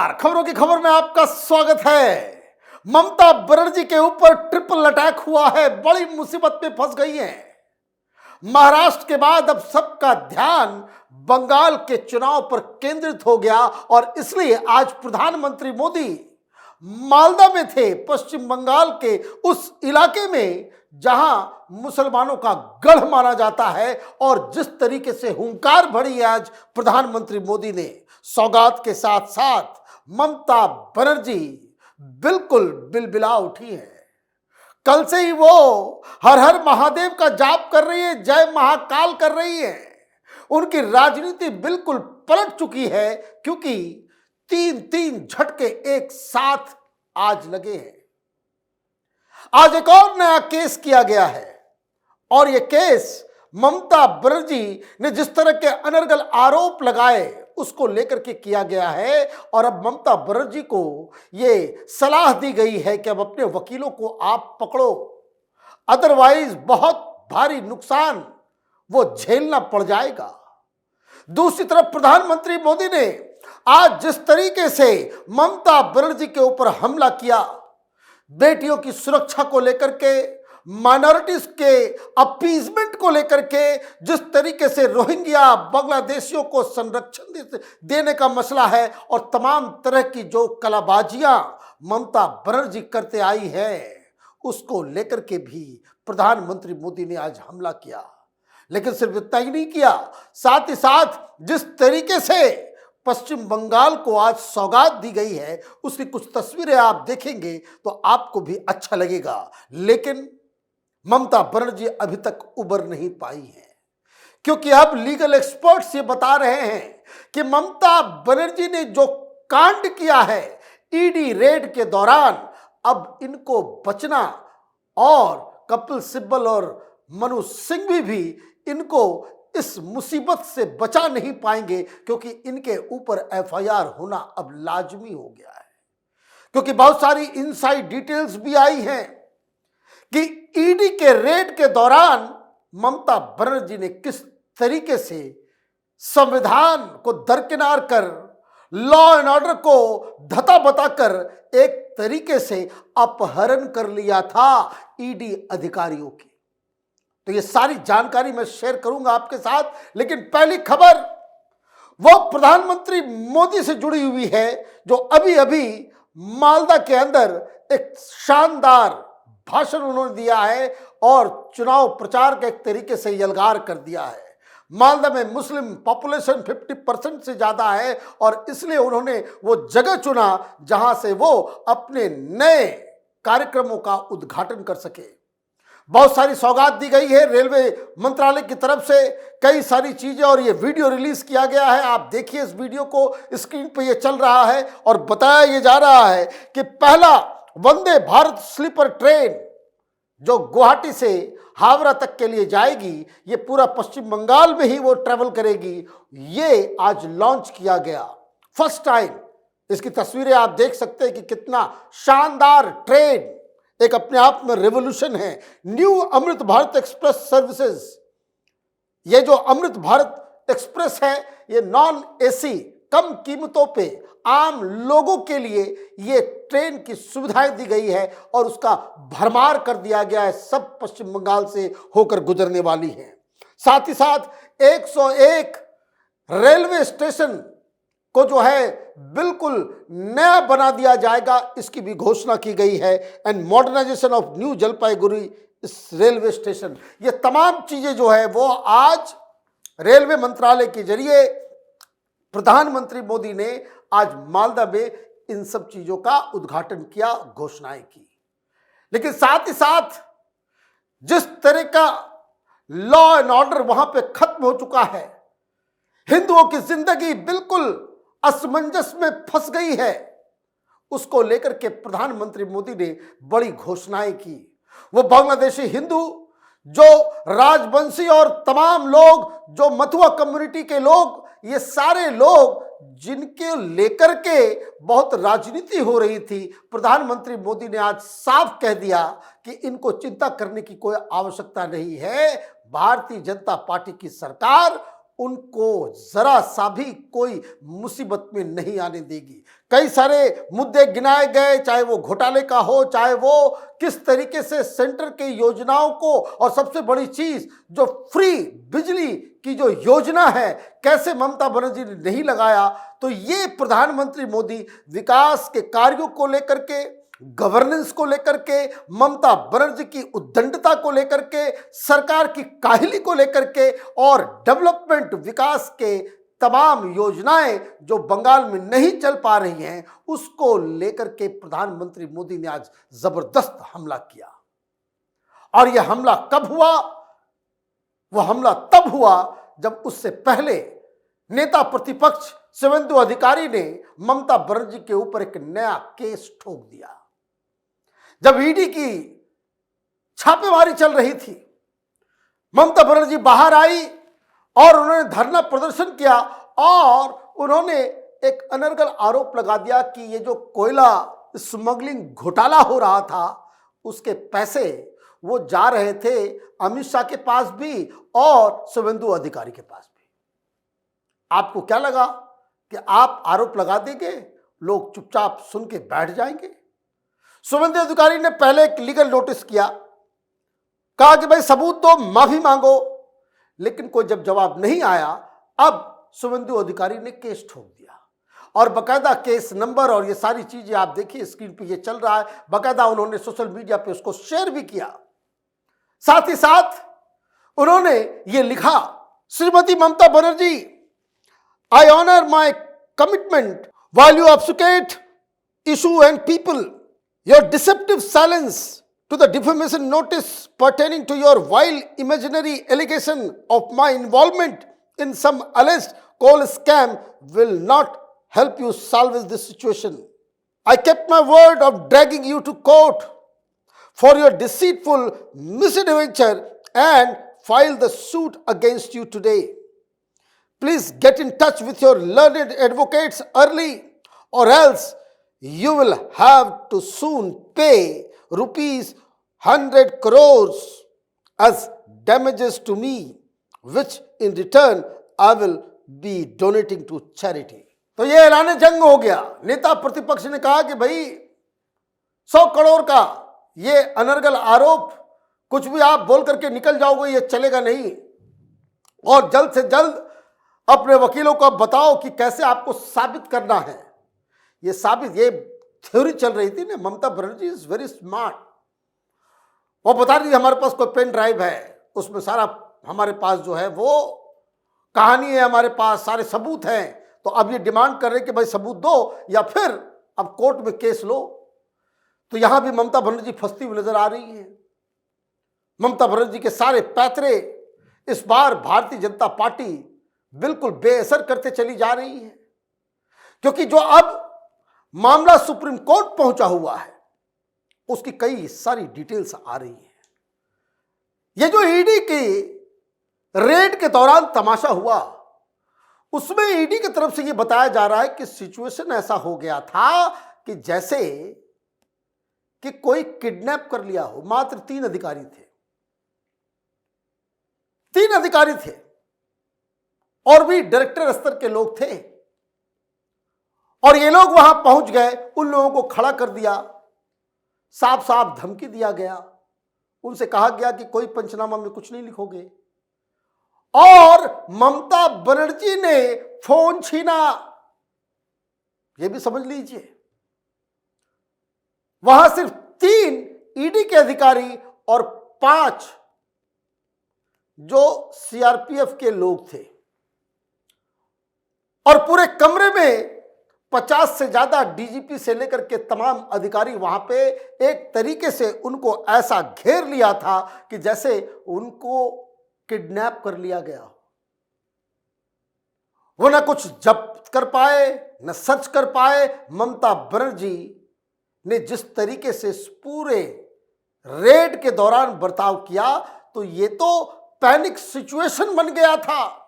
नमस्कार, खबरों की खबर में आपका स्वागत है। ममता बनर्जी के ऊपर ट्रिपल अटैक हुआ है, बड़ी मुसीबत में फंस गई हैं। महाराष्ट्र के बाद अब सबका ध्यान बंगाल के चुनाव पर केंद्रित हो गया और इसलिए आज प्रधानमंत्री मोदी मालदा में थे, पश्चिम बंगाल के उस इलाके में जहां मुसलमानों का गढ़ माना जाता है। और जिस तरीके से हुंकार भरी है आज प्रधानमंत्री मोदी ने, सौगात के साथ साथ ममता बनर्जी बिल्कुल बिलबिला उठी है। कल से ही वो हर हर महादेव का जाप कर रही है, जय महाकाल कर रही है। उनकी राजनीति बिल्कुल पलट चुकी है क्योंकि तीन तीन झटके एक साथ आज लगे हैं। आज एक और नया केस किया गया है और यह केस ममता बनर्जी ने जिस तरह के अनर्गल आरोप लगाए उसको लेकर के किया गया है। और अब ममता बनर्जी को यह सलाह दी गई है कि अब अपने वकीलों को आप पकड़ो, अदरवाइज बहुत भारी नुकसान वो झेलना पड़ जाएगा। दूसरी तरफ प्रधानमंत्री मोदी ने आज जिस तरीके से ममता बनर्जी के ऊपर हमला किया, बेटियों की सुरक्षा को लेकर के, माइनॉरिटीज के अपीजमेंट को लेकर के, जिस तरीके से रोहिंग्या बांग्लादेशियों को संरक्षण देने का मसला है और तमाम तरह की जो कलाबाजियां ममता बनर्जी करते आई है, उसको लेकर के भी प्रधानमंत्री मोदी ने आज हमला किया। लेकिन सिर्फ इतना ही नहीं किया, साथ ही साथ जिस तरीके से पश्चिम बंगाल को आज सौगात दी गई है, उसकी कुछ तस्वीरें आप देखेंगे तो आपको भी अच्छा लगेगा। लेकिन ममता बनर्जी अभी तक उबर नहीं पाई है क्योंकि अब लीगल एक्सपर्ट्स ये बता रहे हैं कि ममता बनर्जी ने जो कांड किया है ईडी रेड के दौरान, अब इनको बचना, और कपिल सिब्बल और मनु सिंघवी भी इनको इस मुसीबत से बचा नहीं पाएंगे क्योंकि इनके ऊपर एफआईआर होना अब लाजमी हो गया है। क्योंकि बहुत सारी इनसाइड डिटेल्स भी आई हैं कि ईडी के रेड के दौरान ममता बनर्जी ने किस तरीके से संविधान को दरकिनार कर, लॉ एंड ऑर्डर को धता बताकर एक तरीके से अपहरण कर लिया था ईडी अधिकारियों की। तो ये सारी जानकारी मैं शेयर करूंगा आपके साथ, लेकिन पहली खबर वो प्रधानमंत्री मोदी से जुड़ी हुई है जो अभी अभी मालदा के अंदर एक शानदार भाषण उन्होंने दिया है और चुनाव प्रचार के एक तरीके से यलगार कर दिया है। मालदा में मुस्लिम पॉपुलेशन 50% से ज्यादा है और इसलिए उन्होंने वो जगह चुना जहां से वो अपने नए कार्यक्रमों का उद्घाटन कर सके। बहुत सारी सौगात दी गई है रेलवे मंत्रालय की तरफ से, कई सारी चीजें, और ये वीडियो रिलीज किया गया है। आप देखिए इस वीडियो को, स्क्रीन पे ये चल रहा है और बताया ये जा रहा है कि पहला वंदे भारत स्लीपर ट्रेन जो गुवाहाटी से हावड़ा तक के लिए जाएगी, ये पूरा पश्चिम बंगाल में ही वो ट्रेवल करेगी। ये आज लॉन्च किया गया फर्स्ट टाइम। इसकी तस्वीरें आप देख सकते हैं कि कितना शानदार ट्रेन, एक अपने आप में रेवोल्यूशन है। New Amrit Bharat express services, ये जो अमृत भारत एक्सप्रेस है ये नॉन एसी कम कीमतों पे आम लोगों के लिए ये ट्रेन की सुविधाएं दी गई है और उसका भरमार कर दिया गया है, सब पश्चिम बंगाल से होकर गुजरने वाली है। साथ ही साथ 101 रेलवे स्टेशन को जो है बिल्कुल नया बना दिया जाएगा, इसकी भी घोषणा की गई है। And modernisation of new Jalpaiguri इस रेलवे स्टेशन, ये तमाम चीजें जो है वो आज रेलवे मंत्रालय के जरिए प्रधानमंत्री मोदी ने आज मालदा में इन सब चीजों का उद्घाटन किया, घोषणाएं की। लेकिन साथ ही साथ जिस तरह का लॉ एंड ऑर्डर वहां पे खत्म हो चुका है, हिंदुओं की जिंदगी बिल्कुल असमंजस में फंस गई है, उसको लेकर के प्रधानमंत्री मोदी ने बड़ी घोषणाएं की। वो बांग्लादेशी हिंदू, जो राजवंशी और तमाम लोग, जो मथुआ कम्युनिटी के लोग, ये सारे लोग जिनके लेकर के बहुत राजनीति हो रही थी, प्रधानमंत्री मोदी ने आज साफ कह दिया कि इनको चिंता करने की कोई आवश्यकता नहीं है। भारतीय जनता पार्टी की सरकार उनको जरा सा भी कोई मुसीबत में नहीं आने देगी। कई सारे मुद्दे गिनाए गए, चाहे वो घोटाले का हो, चाहे वो किस तरीके से सेंटर के योजनाओं को, और सबसे बड़ी चीज जो फ्री बिजली की जो योजना है, कैसे ममता बनर्जी ने नहीं लगाया। तो ये प्रधानमंत्री मोदी विकास के कार्यों को लेकर के, गवर्नेंस को लेकर के, ममता बनर्जी की उद्दंडता को लेकर के, सरकार की काहिली को लेकर के, और डेवलपमेंट विकास के तमाम योजनाएं जो बंगाल में नहीं चल पा रही हैं, उसको लेकर के प्रधानमंत्री मोदी ने आज जबरदस्त हमला किया। और यह हमला कब हुआ? वह हमला तब हुआ जब उससे पहले नेता प्रतिपक्ष शुवेंदु अधिकारी ने ममता बनर्जी के ऊपर एक नया केस ठोक दिया। जब ईडी की छापेमारी चल रही थी, ममता बनर्जी बाहर आई और उन्होंने धरना प्रदर्शन किया और उन्होंने एक अनर्गल आरोप लगा दिया कि ये जो कोयला स्मगलिंग घोटाला हो रहा था, उसके पैसे वो जा रहे थे अमित शाह के पास भी और शुवेंदु अधिकारी के पास भी। आपको क्या लगा कि आप आरोप लगा देंगे, लोग चुपचाप सुन के बैठ जाएंगे? शुवेंदु अधिकारी ने पहले एक लीगल नोटिस किया, कहा कि भाई सबूत दो, माफी मांगो, लेकिन कोई जब जवाब नहीं आया, अब शुवेंदु अधिकारी ने केस ठोक दिया और बकायदा केस नंबर और ये सारी चीजें आप देखिए स्क्रीन पे ये चल रहा है, बकायदा उन्होंने सोशल मीडिया पे उसको शेयर भी किया। साथ ही साथ उन्होंने ये लिखा, Shrimati Mamata Banerjee, I honour my commitment while you obfuscate issue and people. Your deceptive silence to the defamation notice pertaining to your vile imaginary allegation of my involvement in some alleged coal scam will not help you salvage this situation. I kept my word of dragging you to court for your deceitful misadventure and filed the suit against you today. Please get in touch with your learned advocates early, or else you will have to soon pay rupees 100 crores as damages to me, which in return I will be donating to charity. तो ये ऐलान जंग हो गया। नेता प्रतिपक्ष ने कहा कि भाई 100 करोड़ का ये अनर्गल आरोप, कुछ भी आप बोल करके निकल जाओगे, ये चलेगा नहीं, और जल्द से जल्द अपने वकीलों को बताओ कि कैसे आपको साबित करना है। ये साबित, ये थ्योरी चल रही थी ना, Mamata Banerjee is very smart. वो बता रही हमारे पास कोई पेन ड्राइव है, उसमें सारा हमारे पास जो है वो कहानी है, हमारे पास सारे सबूत हैं। तो अब ये डिमांड कर रहे कि भाई सबूत दो या फिर अब कोर्ट में केस लो। तो यहां भी ममता बनर्जी फंसती हुई नजर आ रही है। ममता बनर्जी के सारे पैतरे इस बार भारतीय जनता पार्टी बिल्कुल बेअसर करते चली जा रही है, क्योंकि जो अब मामला सुप्रीम कोर्ट पहुंचा हुआ है उसकी कई सारी डिटेल्स आ रही है। ये जो ईडी की रेड के दौरान तमाशा हुआ, उसमें ईडी की तरफ से ये बताया जा रहा है कि सिचुएशन ऐसा हो गया था कि जैसे कि कोई किडनैप कर लिया हो। मात्र 3 अधिकारी थे, 3 अधिकारी थे और भी डायरेक्टर स्तर के लोग थे, और ये लोग वहां पहुंच गए, उन लोगों को खड़ा कर दिया, साफ साफ धमकी दिया गया, उनसे कहा गया कि कोई पंचनामा में कुछ नहीं लिखोगे, और ममता बनर्जी ने फोन छीना। ये भी समझ लीजिए, वहां सिर्फ 3 ईडी के अधिकारी और 5 जो सीआरपीएफ के लोग थे, और पूरे कमरे में 50 से ज्यादा डीजीपी से लेकर के तमाम अधिकारी वहां पे एक तरीके से उनको ऐसा घेर लिया था कि जैसे उनको किडनैप कर लिया गया हो। वो ना कुछ जब्त कर पाए, न सर्च कर पाए। ममता बनर्जी ने जिस तरीके से इस पूरे रेड के दौरान बर्ताव किया, तो ये तो पैनिक सिचुएशन बन गया था।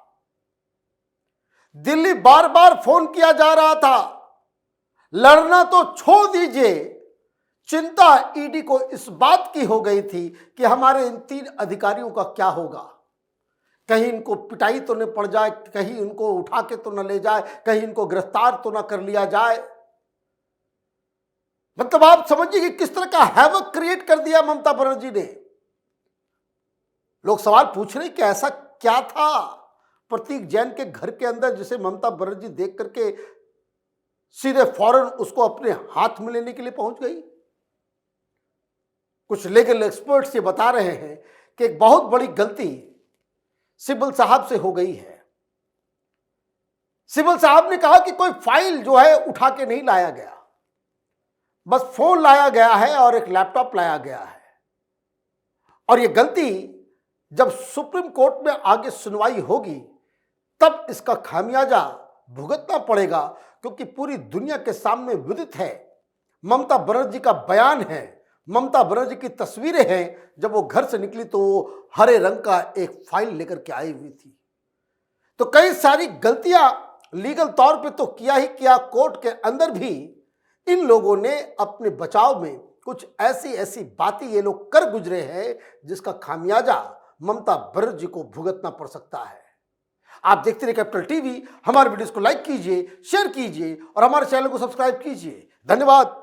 दिल्ली बार बार फोन किया जा रहा था। लड़ना तो छोड़ दीजिए, चिंता ईडी को इस बात की हो गई थी कि हमारे इन 3 अधिकारियों का क्या होगा, कहीं इनको पिटाई तो न पड़ जाए, कहीं इनको उठा के तो न ले जाए, कहीं इनको गिरफ्तार तो न कर लिया जाए। मतलब आप समझिए कि किस तरह का हैवक क्रिएट कर दिया ममता बनर्जी ने। लोग सवाल पूछ रहे कि ऐसा क्या था प्रतीक जैन के घर के अंदर जिसे ममता बनर्जी देख करके सीधे फौरन उसको अपने हाथ में लेने के लिए पहुंच गई। कुछ लीगल एक्सपर्ट्स ये बता रहे हैं कि एक बहुत बड़ी गलती सिब्बल साहब से हो गई है। सिब्बल साहब ने कहा कि कोई फाइल जो है उठा के नहीं लाया गया, बस फोन लाया गया है और एक लैपटॉप लाया गया है। और ये गलती जब सुप्रीम कोर्ट में आगे सुनवाई होगी तब इसका खामियाजा भुगतना पड़ेगा, क्योंकि पूरी दुनिया के सामने विदित है, ममता बनर्जी का बयान है, ममता बनर्जी की तस्वीरें हैं। जब वो घर से निकली तो वो हरे रंग का एक फाइल लेकर के आई हुई थी। तो कई सारी गलतियां लीगल तौर पे तो किया ही किया, कोर्ट के अंदर भी इन लोगों ने अपने बचाव में कुछ ऐसी ऐसी बातें ये लोग कर गुजरे हैं जिसका खामियाजा ममता बनर्जी को भुगतना पड़ सकता है। आप देखते रहिए कैपिटल टीवी। हमारे वीडियोस को लाइक कीजिए, शेयर कीजिए और हमारे चैनल को सब्सक्राइब कीजिए। धन्यवाद।